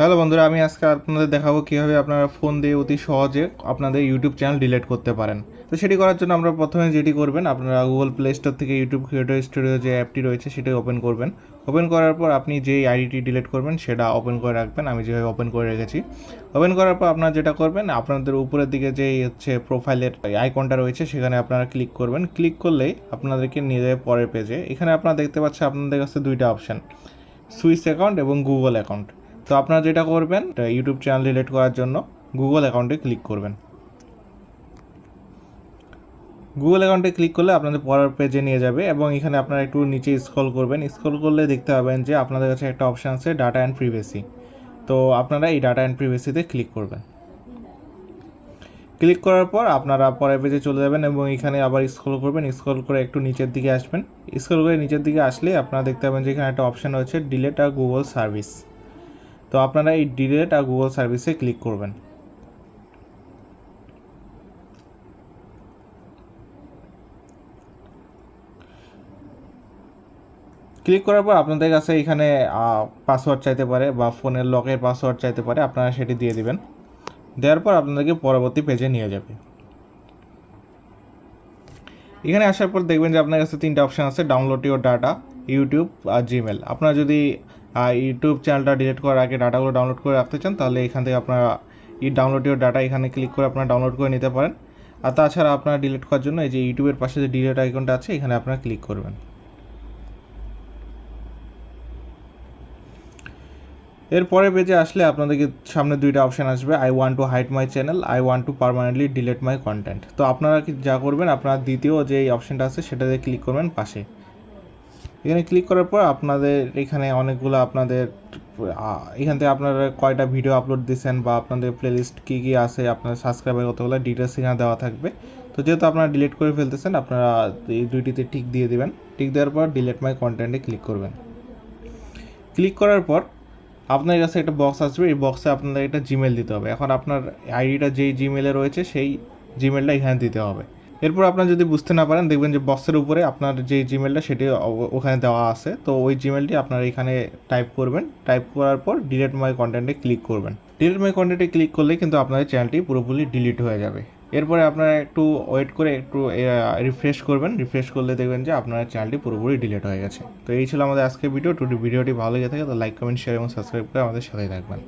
Hello বন্ধুরা, আমি আজকে আপনাদের দেখাবো কীভাবে আপনারা ফোন দিয়ে অতি সহজে আপনাদের ইউটিউব চ্যানেল ডিলিট করতে পারেন। তো সেটি করার জন্য আমরা প্রথমে যেটি করবেন, আপনারা গুগল প্লে স্টোর থেকে ইউটিউব ক্রিয়েটর স্টুডিও যে অ্যাপটি রয়েছে সেটি ওপেন করবেন। ওপেন করার পর আপনি যেই আইডিটি ডিলিট করবেন সেটা ওপেন করে রাখবেন, আমি যেভাবে ওপেন করে রেখেছি। ওপেন করার পর আপনারা যেটা করবেন, আপনাদের উপরের দিকে যেই প্রোফাইলের আইকনটা রয়েছে সেখানে আপনারা ক্লিক করবেন। ক্লিক করলেই আপনাদেরকে নিয়ে যাবে পরের পেজে। এখানে আপনারা দেখতে পাচ্ছেন আপনাদের কাছে দুইটা অপশান, সুইস অ্যাকাউন্ট এবং গুগল অ্যাকাউন্ট। তো আপনারা যেটা করবেন, ইউটিউব চ্যানেল ডিলিট করার জন্য গুগল অ্যাকাউন্টে ক্লিক করবেন। গুগল অ্যাকাউন্টে ক্লিক করলে আপনাদের পরের পেজে নিয়ে যাবে এবং এখানে আপনারা একটু নিচে স্ক্রল করবেন। স্ক্রল করলে দেখতে পাবেন যে আপনাদের কাছে একটা অপশান আছে ডাটা অ্যান্ড প্রিভেসি। তো আপনারা এই ডাটা অ্যান্ড প্রিভেসিতে ক্লিক করবেন। ক্লিক করার পর আপনারা পরের পেজে চলে যাবেন এবং এখানে আবার স্ক্রল করবেন। স্ক্রল করে একটু নিচের দিকে আসবেন। স্ক্রল করে নিচের দিকে আসলে আপনারা দেখতে পাবেন যে এখানে একটা অপশান রয়েছে ডিলিট আর গুগল সার্ভিস। তো আপনারা এই ডিলিট আর গুগল সার্ভিসে ক্লিক করবেন। ক্লিক করার পর আপনাদের কাছে এখানে পাসওয়ার্ড চাইতে পারে বা ফোনের লকের পাসওয়ার্ড চাইতে পারে, আপনারা সেটি দিয়ে দিবেন। দেওয়ার পর আপনাদেরকে পরবর্তী পেজে নিয়ে যাবে। এখানে আসার পর দেখবেন যে আপনার কাছে তিনটা অপশান আছে, ডাউনলোড ইউর ডাটা, ইউটিউব আর জিমেল। আপনারা যদি ইউটিউব চ্যানেলটা ডিলিট করার আগে ডাটাগুলো ডাউনলোড করে রাখতে চান তাহলে এখান থেকে আপনারা ডাউনলোড ইউর ডাটা এখানে ক্লিক করে আপনারা ডাউনলোড করে নিতে পারেন। আর তাছাড়া আপনারা ডিলিট করার জন্য এই যে ইউটিউবের পাশে যে ডিলিট আইকনটা আছে এখানে আপনারা ক্লিক করবেন। এরপরে পেজে আসলে আপনাদেরকে সামনে দুইটা অপশান আসবে, I want to hide my channel, I want to permanently delete my content. তো আপনারা যা করবেন, আপনার দ্বিতীয় যে অপশানটা আছে সেটাতে ক্লিক করবেন পাশে। এখানে ক্লিক করার পর আপনাদের এখানে অনেকগুলো আপনাদের এখান থেকে আপনারা কয়টা ভিডিও আপলোড দিয়েছেন বা আপনাদের প্লেলিস্ট কী কী আছে, আপনার সাবস্ক্রাইবার কতগুলো ডিটেলস এখানে দেওয়া থাকবে। তো যেহেতু আপনারা ডিলিট করে ফেলতেছেন, আপনারা এই দুইটিতে টিক দিয়ে দেবেন। টিক দেওয়ার পর ডিলিট মাই কন্টেন্টে ক্লিক করবেন। ক্লিক করার পর আপনার কাছে একটা বক্স আসবে, এই বক্সে আপনাদের একটা জিমেল দিতে হবে। এখন আপনার আইডিটা যেই জিমেলে রয়েছে সেই জিমেলটা এখানে দিতে হবে। এরপর আপনার যদি বুঝতে না পারেন, দেখবেন যে বক্সের উপরে আপনার যে জিমেলটা সেটি ওখানে দেওয়া আছে। তো ওই জিমেলটি আপনারা এখানে টাইপ করবেন। টাইপ করার পর ডিলিট মাই কন্টেন্টে ক্লিক করবেন। ডিলিট মাই কন্টেন্টে ক্লিক করলেই কিন্তু আপনাদের চ্যানেলটি পুরোপুরি ডিলিট হয়ে যাবে। এরপরে আপনারা একটু ওয়েট করে একটু রিফ্রেশ করবেন। রিফ্রেশ করলে দেখবেন যে আপনার চ্যানেলটি পুরোপুরি ডিলিট হয়ে গেছে। তো এই ছিল আমাদের আজকের ভিডিওটি ভালো লেগে থাকে তো লাইক, কমেন্ট, শেয়ার এবং সাবস্ক্রাইব করে আমাদের সাথেই থাকবেন।